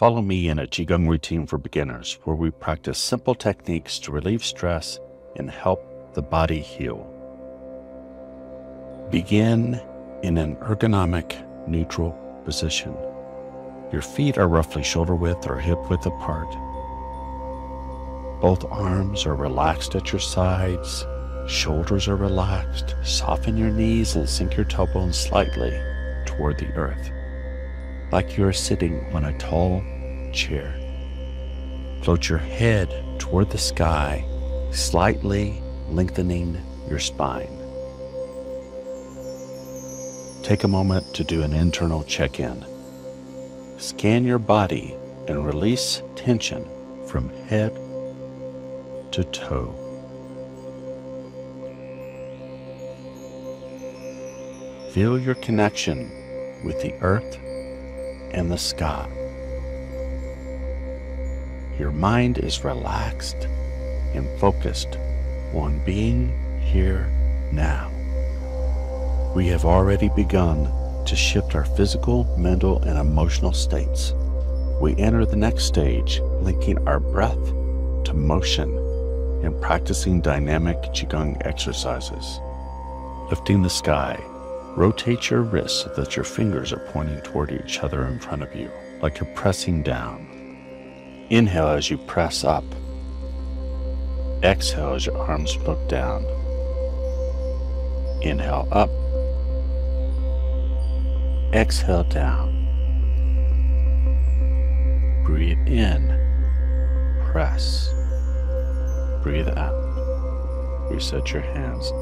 Follow me in a Qigong routine for beginners where we practice simple techniques to relieve stress and help the body heal. Begin in an ergonomic, neutral position. Your feet are roughly shoulder width or hip width apart. Both arms are relaxed at your sides. Shoulders are relaxed. Soften your knees and sink your tailbones slightly toward the earth, like you are sitting on a tall chair. Float your head toward the sky, slightly lengthening your spine. Take a moment to do an internal check-in. Scan your body and release tension from head to toe. Feel your connection with the earth and the sky. Your mind is relaxed and focused on being here now. We have already begun to shift our physical, mental, and emotional states. We enter the next stage, linking our breath to motion and practicing dynamic Qigong exercises. Lifting the sky, rotate your wrists so that your fingers are pointing toward each other in front of you, like you're pressing down. Inhale as you press up. Exhale as your arms look down. Inhale up. Exhale down. Breathe in. Press. Breathe out. Reset your hands.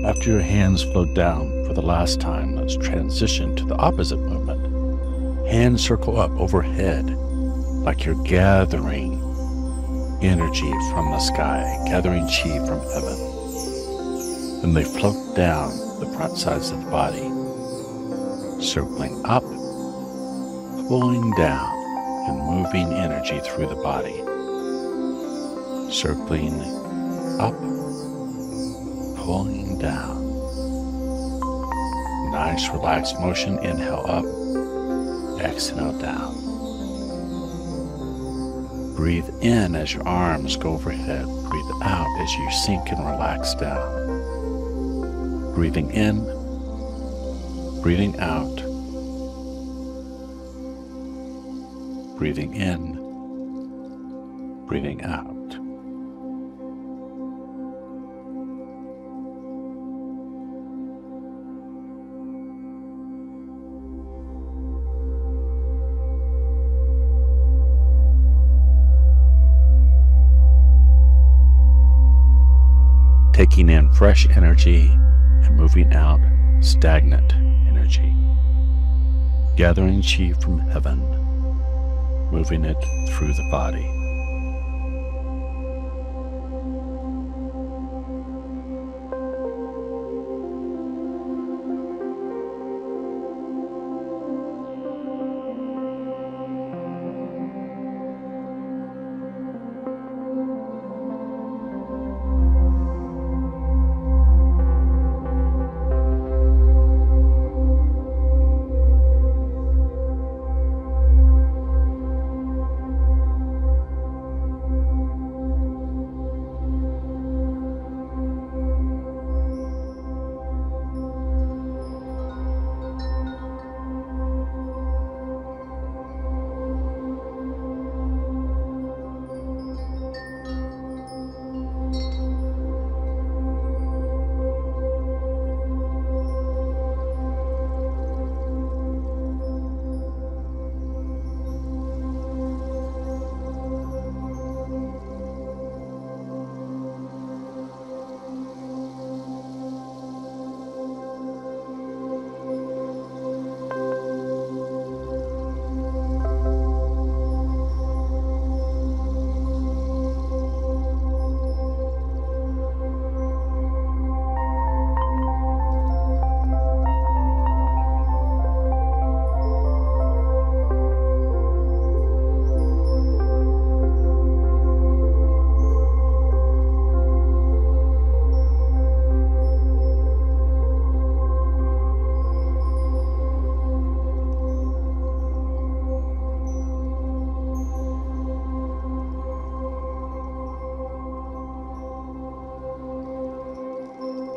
After your hands float down for the last time, let's transition to the opposite movement. Hands circle up overhead like you're gathering energy from the sky, gathering chi from heaven. Then they float down the front sides of the body, circling up, pulling down, and moving energy through the body. Circling up, pulling down. Nice relaxed motion. Inhale up, exhale down. Breathe in as your arms go overhead. Breathe out as you sink and relax down. Breathing in, breathing out. breathing in, breathing out. Taking in fresh energy and moving out stagnant energy. Gathering chi from heaven, moving it through the body.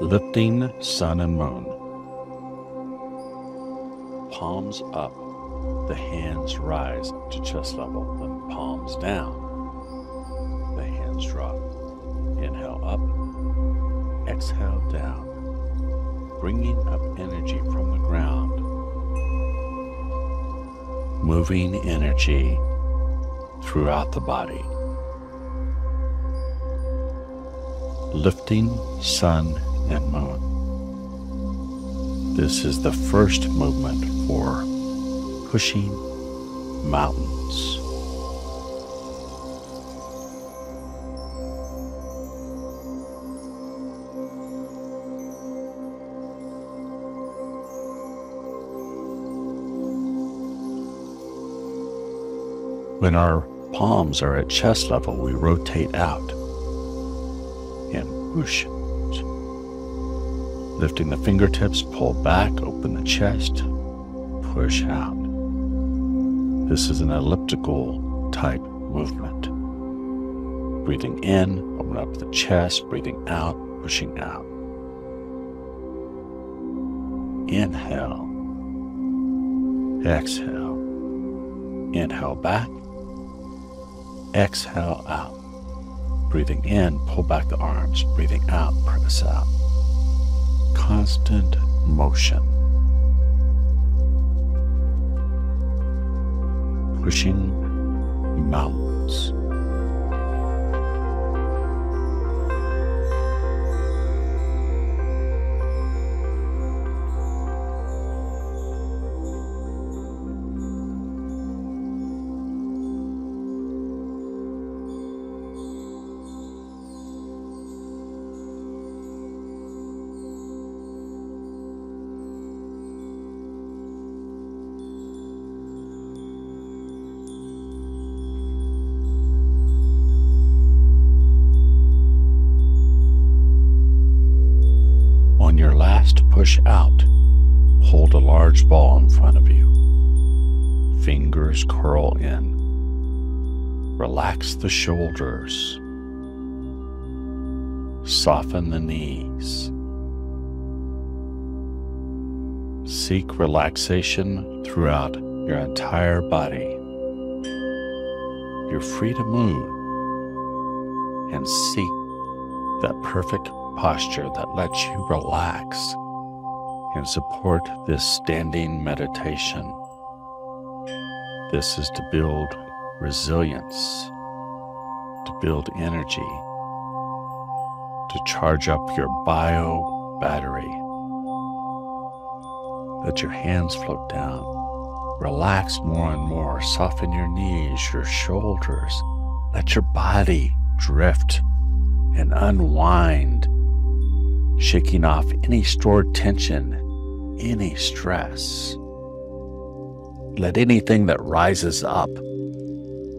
Lifting sun and moon. Palms up, the hands rise to chest level, then palms down, the hands drop. Inhale up, exhale down, bringing up energy from the ground, moving energy throughout the body. Lifting sun and moon. This is the first movement for pushing mountains. When our palms are at chest level, we rotate out and push. Lifting the fingertips, pull back, open the chest, push out. This is an elliptical type movement. Breathing in, open up the chest, breathing out, pushing out. Inhale, exhale. Inhale back, exhale out. Breathing in, pull back the arms, breathing out, press out. Constant motion. Pushing mountains. On your last push out, hold a large ball in front of you. Fingers curl in. Relax the shoulders. Soften the knees. Seek relaxation throughout your entire body. you're free to move and seek that perfect posture that lets you relax and support this standing meditation. This is to build resilience, to build energy, to charge up your bio battery. Let your hands float down. Relax more and more. Soften your knees, your shoulders. Let your body drift and unwind, shaking off any stored tension, any stress. Let anything that rises up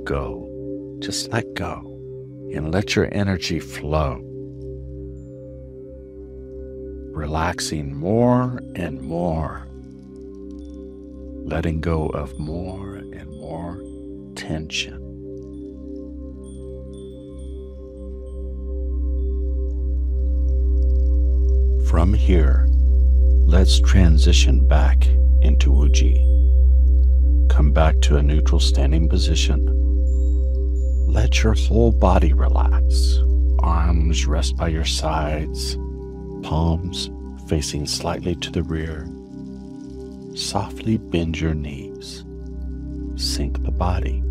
go. Just let go and let your energy flow. Relaxing more and more. Letting go of more and more tension. From here, let's transition back into Wuji. Come back to a neutral standing position. Let your whole body relax. Arms rest by your sides, palms facing slightly to the rear. Softly bend your knees. Sink the body.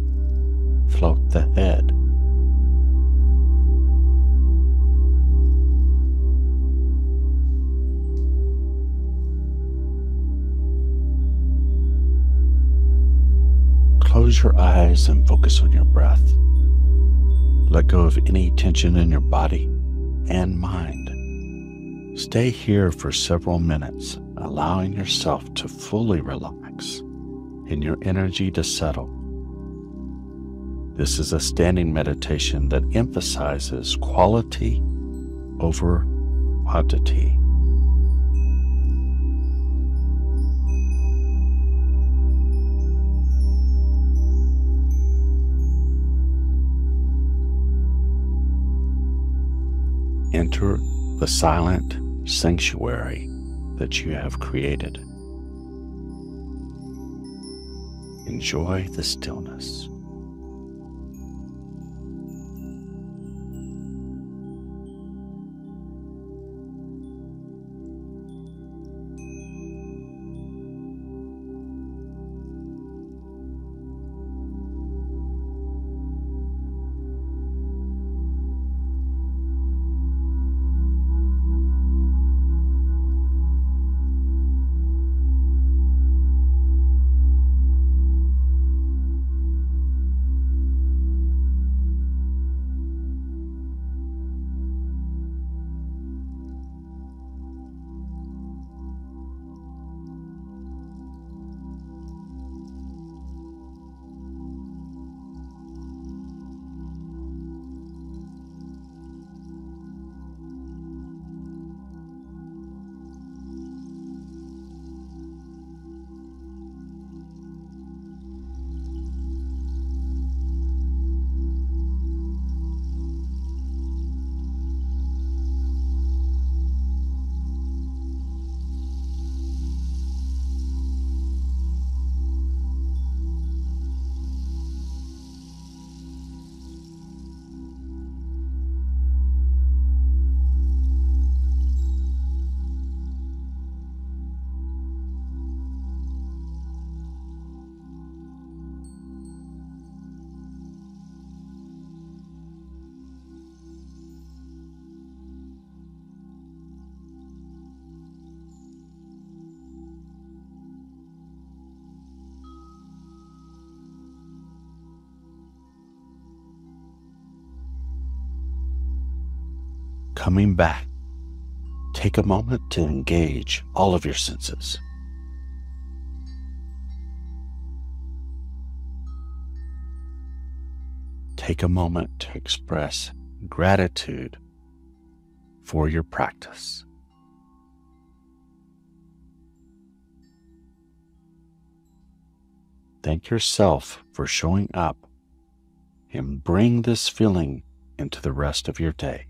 Float the head. Close your eyes and focus on your breath. Let go of any tension in your body and mind. Stay here for several minutes, allowing yourself to fully relax and your energy to settle. This is a standing meditation that emphasizes quality over quantity. Enter the silent sanctuary that you have created. Enjoy the stillness. Coming back, take a moment to engage all of your senses. Take a moment to express gratitude for your practice. Thank yourself for showing up and bring this feeling into the rest of your day.